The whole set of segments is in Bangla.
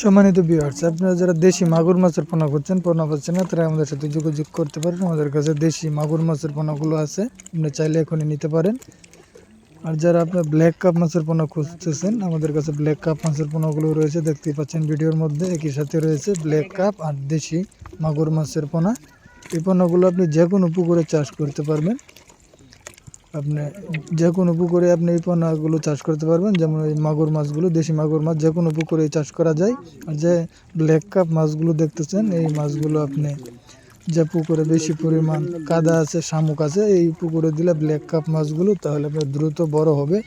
সম্মানিত ভিউয়ার্স, আপনারা যারা দেশি মাগুর মাছের পোনা করছেন, পোনা পাচ্ছেন না, তারা আমাদের সাথে যোগাযোগ করতে পারেন। আমাদের কাছে দেশি মাগুর মাছের পোনাগুলো আছে, আপনি চাইলে এখনই নিতে পারেন। আর যারা আপনার ব্ল্যাক কাপ মাছের পোনা খুঁজতেছেন, আমাদের কাছে ব্ল্যাক কাপ মাছের পোনাগুলো রয়েছে, দেখতেই পাচ্ছেন ভিডিওর মধ্যে। একই সাথে রয়েছে ব্ল্যাক কাপ আর দেশি মাগুর মাছের পোনা। এই পোনাগুলো আপনি যে কোনো পুকুরে চাষ করতে পারবেন। আপনি যে কোনো পুকুরে আপনি এই পোনাগুলো চাষ করতে পারবেন। যেমন এই মাগুর মাছগুলো, দেশি মাগুর মাছ যে কোনো পুকুরে চাষ করা যায়। আর যে ব্ল্যাক কাপ মাছগুলো দেখতেছেন, এই মাছগুলো আপনি যে পুকুরে বেশি পরিমাণ কাদা আছে, শামুক আছে, এই পুকুরে দিলে ব্ল্যাক কাপ মাছগুলো তাহলে আপনার দ্রুত বড় হবে।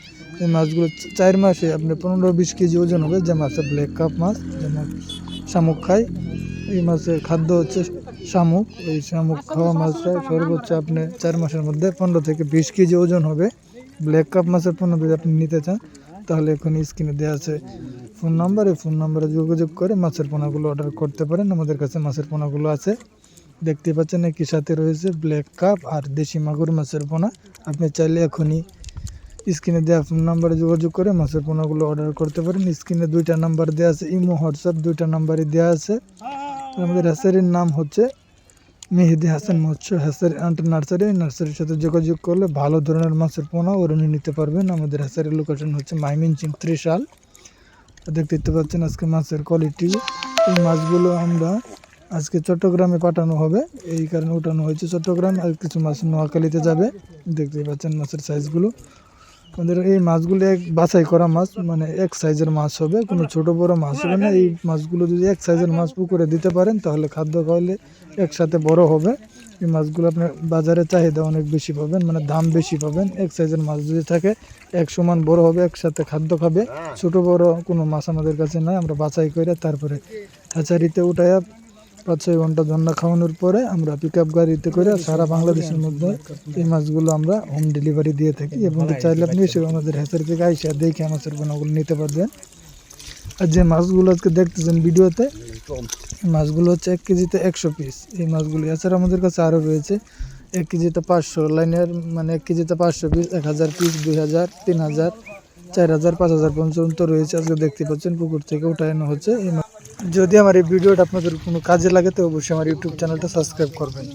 এই মাছগুলো 4 মাসে আপনি 15-20 কেজি ওজন হবে। যে মাছে ব্ল্যাক কাপ মাছ, যেমন শামুক খায়, এই মাছের খাদ্য হচ্ছে শামুক। এই শামুক খাওয়া মাছটা সর্বোচ্চ আপনি 4 মাসের মধ্যে 15 থেকে 20 কেজি ওজন হবে। ব্ল্যাক কাপ মাছের পণ্য যদি আপনি নিতে চান, তাহলে এখন স্ক্রিনে দেওয়া আছে ফোন নাম্বার, এই ফোন নাম্বারে যোগাযোগ করে মাছের পোনাগুলো অর্ডার করতে পারেন। আমাদের কাছে মাছের পোনাগুলো আছে, দেখতে পাচ্ছেন। একই সাথে রয়েছে ব্ল্যাক কাপ আর দেশি মাগুর মাছের পোনা। আপনি চাইলে এখনই স্ক্রিনে দেওয়া ফোন নাম্বারে যোগাযোগ করে মাছের পোনাগুলো অর্ডার করতে পারেন। স্ক্রিনে 2টা নাম্বার দেওয়া আছে, ইমো, হোয়াটসঅ্যাপ 2টা নাম্বারই দেওয়া আছে। আমাদের হ্যাচারির নাম হচ্ছে মেহেদি হাসান মৎস্য হ্যাচারি অ্যান্ড নার্সারি। নার্সারির সাথে যোগাযোগ করলে ভালো ধরনের মাছের পোনা ওরণে নিতে পারবেন। আমাদের হ্যাচারির লোকেশন হচ্ছে ময়মনসিংহ ত্রিশাল। দেখতে পাচ্ছেন আজকে মাছের কোয়ালিটি। এই মাছগুলো আমরা আজকে চট্টগ্রামে পাঠানো হবে, এই কারণে উঠানো হয়েছে চট্টগ্রাম। আর কিছু মাছ নোয়াখালীতে যাবে। দেখতেই পাচ্ছেন মাছের সাইজগুলো। আমাদের এই মাছগুলো এক বাছাই করা মাছ, মানে এক সাইজের মাছ হবে, কোনো ছোট বড় মাছ হবে না। এই মাছগুলো যদি এক সাইজের মাছ পুকুরে দিতে পারেন, তাহলে খাদ্য খাওয়ালে একসাথে বড় হবে। এই মাছগুলো আপনার বাজারে চাহিদা অনেক বেশি পাবেন, মানে দাম বেশি পাবেন। এক সাইজের মাছ যদি থাকে, এক সমান বড় হবে, একসাথে খাদ্য খাবে। ছোট বড় কোনো মাছ আমাদের কাছে নাই। আমরা বাছাই করে তারপরে হ্যাচারিতে উঠাইয়া 5-6 ঘন্টা জন্না খাওয়ানোর পরে আমরা পিক আপ গাড়িতে করে সারা বাংলাদেশের মধ্যে এই মাছগুলো আমরা হোম ডেলিভারি দিয়ে থাকি। এবং চাইলে আপনি এসে আমাদের হ্যাচারি থেকে আইসা দেখে মাছের পোনাগুলো নিতে পারবেন। আর যে মাছগুলো আজকে দেখতেছেন ভিডিওতে, মাছগুলো হচ্ছে 1 কেজিতে 100 পিস। এই মাছগুলো এছাড়া আমাদের কাছে আরও রয়েছে 1 কেজিতে 500 লাইনের, মানে 1 কেজিতে 500 পিস, 1000 পিস, 2000, 3000, 4000, 5000 পর্যন্ত রয়েছে। আজকে দেখতে পাচ্ছেন পুকুর থেকে উঠানো হচ্ছে। যদি আমার এই ভিডিওটা আপনাদের কোনো কাজে লাগে, তো অবশ্যই আমার ইউটিউব চ্যানেলটা সাবস্ক্রাইব করবেন।